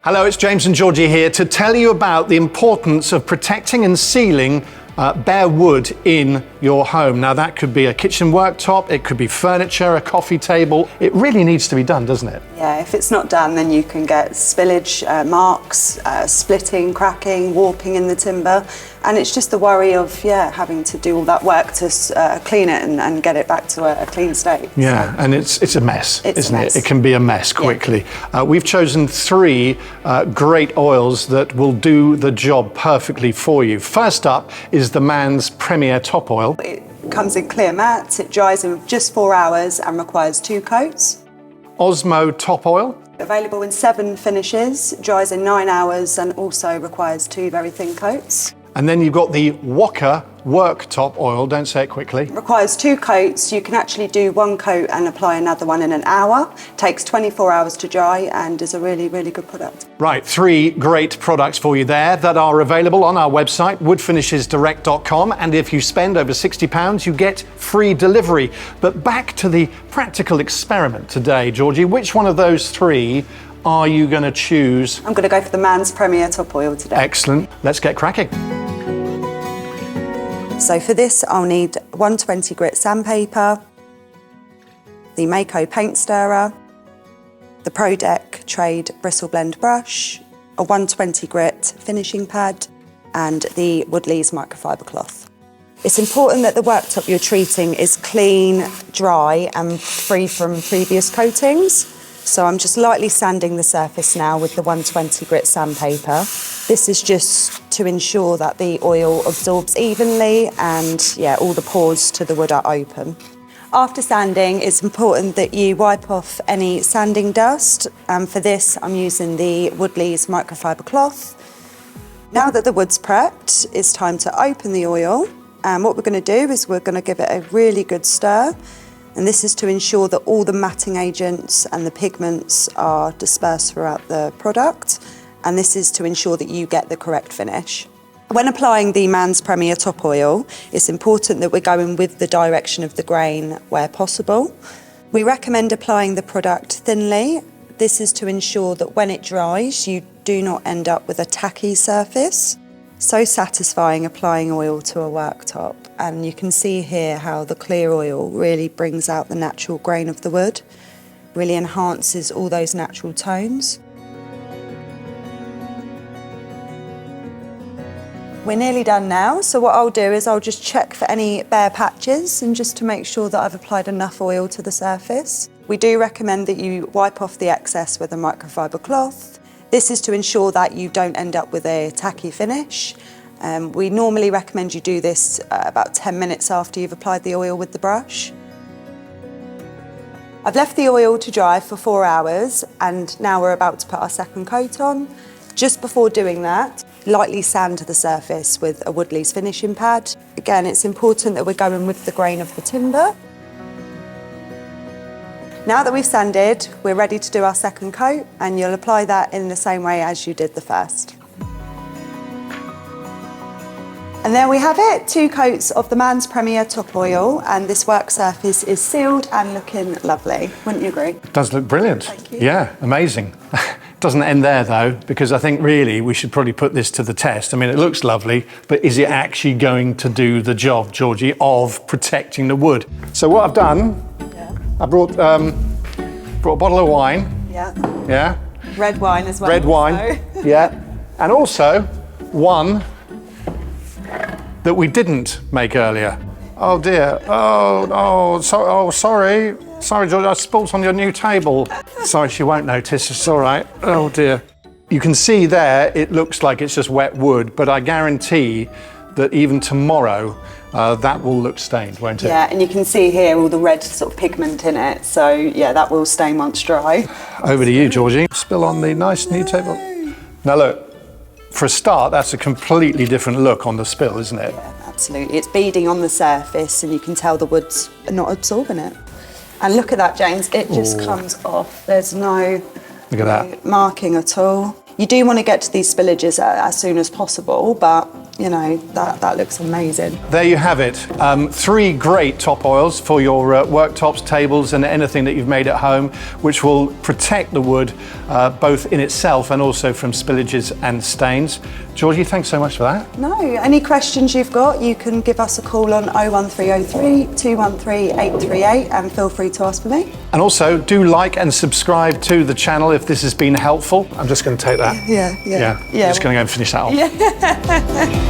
Hello, it's James and Georgie here to tell you about the importance of protecting and sealing bare wood in your home. Now that could be a kitchen worktop, it could be furniture, a coffee table. It really needs to be done, doesn't it? Yeah, if it's not done, then you can get spillage, marks, splitting, cracking, warping in the timber. And it's just the worry of, having to do all that work to clean it and get it back to a clean state. Yeah, and it's a mess, isn't it? It can be a mess quickly. Yeah. We've chosen 3 great oils that will do the job perfectly for you. First up is the Man's Premier Top Oil. It comes in clear matte, it dries in just 4 hours and requires 2 coats. Osmo Top Oil. Available in 7 finishes, dries in 9 hours and also requires 2 very thin coats. And then you've got the Woodleys Worktop Oil, don't say it quickly. Requires 2 coats. You can actually do 1 coat and apply another one in an hour. Takes 24 hours to dry and is a really, really good product. Right, 3 great products for you there that are available on our website, woodfinishesdirect.com, and if you spend over £60, you get free delivery. But back to the practical experiment today, Georgie. Which one of those 3 are you going to choose? I'm going to go for the Man's Premier Top Oil today. Excellent. Let's get cracking. So for this, I'll need 120 grit sandpaper, the Mako paint stirrer, the ProDec Trade bristle blend brush, a 120 grit finishing pad, and the Woodleys microfibre cloth. It's important that the worktop you're treating is clean, dry, and free from previous coatings. So I'm just lightly sanding the surface now with the 120 grit sandpaper. This is just to ensure that the oil absorbs evenly and all the pores to the wood are open. After sanding, it's important that you wipe off any sanding dust. And for this, I'm using the Woodleys microfibre cloth. Now that the wood's prepped, it's time to open the oil. And what we're going to do is we're going to give it a really good stir. And this is to ensure that all the matting agents and the pigments are dispersed throughout the product. And this is to ensure that you get the correct finish. When applying the Man's Premier Top Oil, it's important that we're going with the direction of the grain where possible. We recommend applying the product thinly. This is to ensure that when it dries, you do not end up with a tacky surface. So satisfying applying oil to a worktop, and you can see here how the clear oil really brings out the natural grain of the wood, really enhances all those natural tones. We're nearly done now, so what I'll do is I'll just check for any bare patches and just to make sure that I've applied enough oil to the surface. We do recommend that you wipe off the excess with a microfibre cloth. This is to ensure that you don't end up with a tacky finish. We normally recommend you do this about 10 minutes after you've applied the oil with the brush. I've left the oil to dry for 4 hours and now we're about to put our second coat on. Just before doing that, lightly sand the surface with a Woodleys Finishing Pad. Again, it's important that we're going with the grain of the timber. Now that we've sanded, we're ready to do our second coat, and you'll apply that in the same way as you did the first. And there we have it, 2 coats of the Man's Premier Top Oil, and this work surface is sealed and looking lovely. Wouldn't you agree? It does look brilliant. Thank you. Yeah, amazing. Doesn't end there though, because I think really we should probably put this to the test. I mean, it looks lovely, but is it actually going to do the job, Georgie, of protecting the wood? So what I've done, I brought a bottle of wine. Yeah. Yeah. Red wine as well. Red wine. Yeah. And also one that we didn't make earlier. Oh dear. Sorry. Sorry, George. I spilled on your new table. Sorry, she won't notice. It's all right. Oh dear. You can see there, it looks like it's just wet wood, but I guarantee that even tomorrow, that will look stained, won't it? Yeah, and you can see here all the red sort of pigment in it. So yeah, that will stain once dry. Over to you, Georgie. Spill on the nice new table. Now look, for a start, that's a completely different look on the spill, isn't it? Yeah, absolutely. It's beading on the surface and you can tell the wood's not absorbing it. And look at that, James, it just comes off. There's no Look at that. marking at all. You do want to get to these spillages as soon as possible, but you know, that looks amazing. There you have it. 3 great top oils for your worktops, tables, and anything that you've made at home, which will protect the wood both in itself and also from spillages and stains. Georgie, thanks so much for that. No, any questions you've got, you can give us a call on 01303 213 838 and feel free to ask for me. And also, do like and subscribe to the channel if this has been helpful. I'm just going to take that. Yeah. I'm just going to go and finish that off. Yeah.